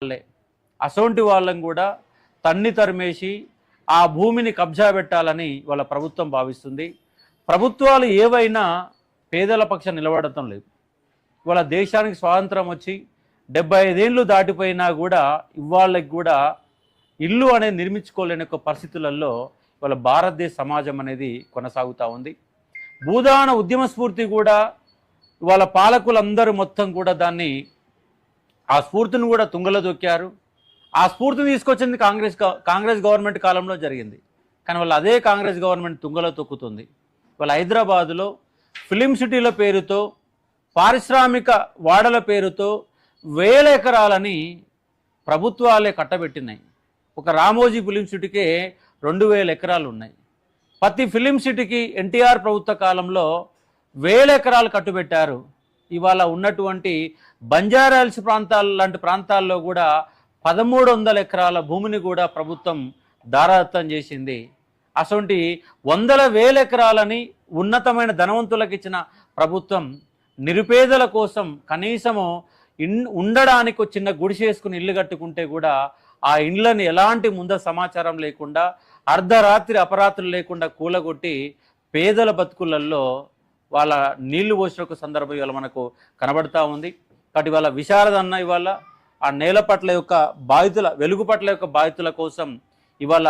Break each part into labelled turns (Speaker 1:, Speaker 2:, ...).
Speaker 1: వాళ్ళే అసొంటి వాళ్ళని కూడా తన్ని తరిమేసి ఆ భూమిని కబ్జా పెట్టాలని వాళ్ళ ప్రభుత్వం భావిస్తుంది. ప్రభుత్వాలు ఏవైనా పేదల పక్షం నిలబడటం లేదు. ఇవాళ దేశానికి స్వాతంత్రం వచ్చి 75 ఏళ్ళు దాటిపోయినా కూడా ఇవాళకి కూడా ఇల్లు అనేది నిర్మించుకోలేని ఒక పరిస్థితులలో ఇవాళ భారతదేశ సమాజం అనేది కొనసాగుతూ ఉంది. భూదాన ఉద్యమ స్ఫూర్తి కూడా ఇవాళ పాలకులందరూ మొత్తం కూడా దాన్ని ఆ స్ఫూర్తిని కూడా తుంగలో దొక్కారు. ఆ స్ఫూర్తిని తీసుకొచ్చింది కాంగ్రెస్ గవర్నమెంట్ కాలంలో జరిగింది. కానీ వాళ్ళు అదే కాంగ్రెస్ గవర్నమెంట్ తుంగలో తొక్కుతుంది. వాళ్ళ హైదరాబాదులో ఫిలిం సిటీల పేరుతో పారిశ్రామిక వాడల పేరుతో వేల ఎకరాలని ప్రభుత్వాలే కట్టబెట్టినాయి. ఒక రామోజీ ఫిలిం సిటీకే 2000 ఎకరాలు ఉన్నాయి. ప్రతి ఫిలిం సిటీకి ఎన్టీఆర్ ప్రభుత్వ కాలంలో 1000 ఎకరాలు కట్టుబెట్టారు. ఇవాళ ఉన్నటువంటి బంజారాహిల్స్ ప్రాంతాలు లాంటి ప్రాంతాల్లో కూడా 1300 ఎకరాల భూమిని కూడా ప్రభుత్వం దారాదత్తం చేసింది. అసొంటి వందల వేల ఎకరాలని ఉన్నతమైన ధనవంతులకు ఇచ్చిన ప్రభుత్వం నిరుపేదల కోసం కనీసము ఉండడానికి చిన్న గుడిసేసుకుని ఇల్లు కట్టుకుంటే కూడా ఆ ఇండ్లని ఎలాంటి ముంద సమాచారం లేకుండా అర్ధరాత్రి అపరాత్రులు లేకుండా కూలగొట్టి పేదల బతుకులలో వాళ్ళ నీళ్లు పోసిన ఒక సందర్భం ఇవాళ మనకు కనబడతా ఉంది. కాబట్టి ఇవాళ విశారదన్న ఇవాళ ఆ నేల పట్ల యొక్క బాధితుల వెలుగు పట్ల యొక్క బాధితుల కోసం ఇవాళ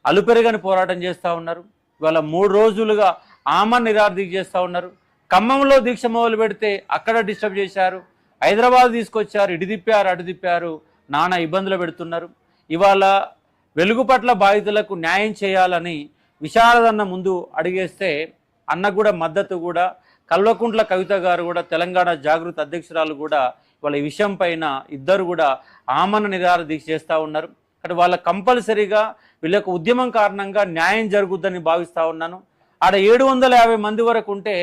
Speaker 1: అలుపెరగని పోరాటం చేస్తూ ఉన్నారు. ఇవాళ 3 రోజులుగా ఆమరణ నిరాహార దీక్ష చేస్తూ ఉన్నారు. ఖమ్మంలో దీక్ష మొదలు పెడితే అక్కడ డిస్టర్బ్ చేశారు. హైదరాబాద్ తీసుకొచ్చారు, ఇటు తిప్పారు అటు తిప్పారు, నానా ఇబ్బందులు పెడుతున్నారు. ఇవాళ వెలుగు పట్ల బాధితులకు న్యాయం చేయాలని విశారదన్న ముందు అడిగేస్తే అన్న కూడా మద్దతు కూడా కల్వకుంట్ల కవిత గారు కూడా తెలంగాణ జాగృతి అధ్యక్షురాలు కూడా వాళ్ళ ఈ విషయం పైన ఇద్దరు కూడా ఆమరణ నిరాహార దీక్ష చేస్తూ ఉన్నారు. అంటే వాళ్ళ కంపల్సరీగా వీళ్ళ యొక్క ఉద్యమం కారణంగా న్యాయం జరుగుద్దని భావిస్తూ ఉన్నాను. ఆడ 750 మంది వరకు ఉంటే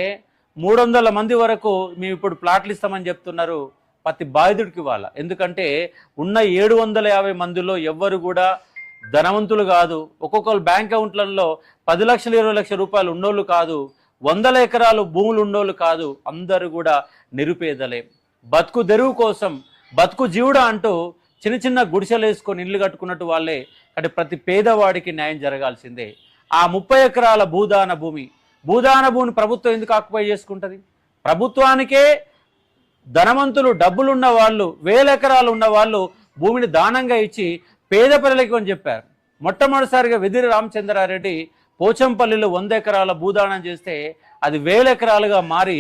Speaker 1: 300 మంది వరకు మేము ఇప్పుడు ప్లాట్లు ఇస్తామని చెప్తున్నారు ప్రతి బాధితుడికి వాళ్ళ. ఎందుకంటే ఉన్న 750 మందిలో ఎవ్వరు కూడా ధనవంతులు కాదు. ఒక్కొక్కరు బ్యాంక్ అకౌంట్లలో 10 లక్షలు 20 లక్షల రూపాయలు ఉన్నోళ్ళు కాదు, 100 ఎకరాలు భూములు ఉన్నోళ్ళు కాదు, అందరూ కూడా నిరుపేదలే. బతుకు తెరువు కోసం బతుకు జీవుడా అంటూ చిన్న చిన్న గుడిసెలు వేసుకొని ఇల్లు కట్టుకున్నట్టు వాళ్ళే. అంటే ప్రతి పేదవాడికి న్యాయం జరగాల్సిందే. ఆ 30 ఎకరాల భూదాన భూమిని ప్రభుత్వం ఎందుకు ఆక్యుపై చేసుకుంటుంది? ప్రభుత్వానికే ధనవంతులు డబ్బులున్న వాళ్ళు 1000 ఎకరాలు ఉన్న వాళ్ళు భూమిని దానంగా ఇచ్చి పేద ప్రజలకు అని చెప్పారు. మొట్టమొదటిసారిగా వెదిరి రామచంద్రారెడ్డి పోచంపల్లిలో 100 ఎకరాల భూదానం చేస్తే అది 1000 ఎకరాలుగా మారి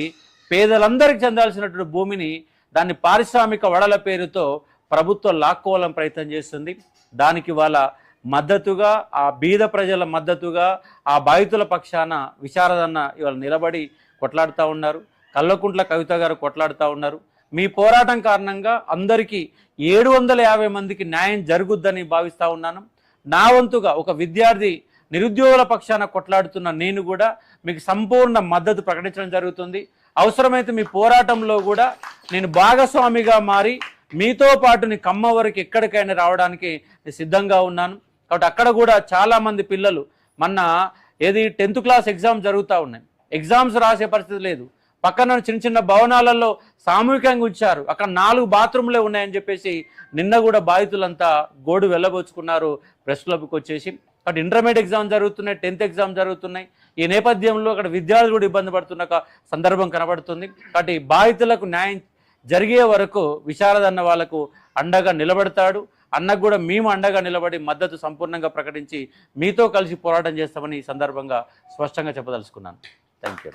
Speaker 1: పేదలందరికీ చెందాల్సినటువంటి భూమిని దాన్ని పారిశ్రామిక వడల పేరుతో ప్రభుత్వం లాక్కోవాలని ప్రయత్నం చేస్తుంది. దానికి వాళ్ళ మద్దతుగా ఆ బీద ప్రజల మద్దతుగా ఆ బాధితుల పక్షాన విశారదన్న ఇవాళ నిలబడి కొట్లాడుతూ ఉన్నారు. కల్వకుంట్ల కవిత గారు కొట్లాడుతూ ఉన్నారు. మీ పోరాటం కారణంగా అందరికీ 750 మందికి న్యాయం జరుగుద్దని భావిస్తూ ఉన్నాను. నా వంతుగా ఒక విద్యార్థి నిరుద్యోగుల పక్షాన కొట్లాడుతున్న నేను కూడా మీకు సంపూర్ణ మద్దతు ప్రకటించడం జరుగుతుంది. అవసరమైతే మీ పోరాటంలో కూడా నేను భాగస్వామిగా మారి మీతో పాటు నీ ఖమ్మ వరకు ఎక్కడికైనా రావడానికి సిద్ధంగా ఉన్నాను. కాబట్టి అక్కడ కూడా చాలామంది పిల్లలు మొన్న 10th క్లాస్ ఎగ్జామ్స్ జరుగుతూ ఉన్నాయి, ఎగ్జామ్స్ రాసే పరిస్థితి లేదు. పక్కన చిన్న చిన్న భవనాలలో సామూహికంగా ఉంచారు. అక్కడ 4 బాత్రూమ్లే ఉన్నాయని చెప్పేసి నిన్న కూడా బాధితులంతా గోడు వెళ్ళబోచుకున్నారు ప్రెస్ క్లబ్కి వచ్చేసి. కాబట్టి ఇంటర్మీడియట్ ఎగ్జామ్ జరుగుతున్నాయి, 10th ఎగ్జామ్ జరుగుతున్నాయి. ఈ నేపథ్యంలో అక్కడ విద్యార్థులు కూడా ఇబ్బంది పడుతున్న సందర్భం కనబడుతుంది. కాబట్టి బాధితులకు న్యాయం జరిగే వరకు విశారదన్న వాళ్ళకు అండగా నిలబడతాడు. అన్నకు కూడా మేము అండగా నిలబడి మద్దతు సంపూర్ణంగా ప్రకటించి మీతో కలిసి పోరాటం చేస్తామని ఈ సందర్భంగా స్పష్టంగా చెప్పదలుచుకున్నాను. Thank you.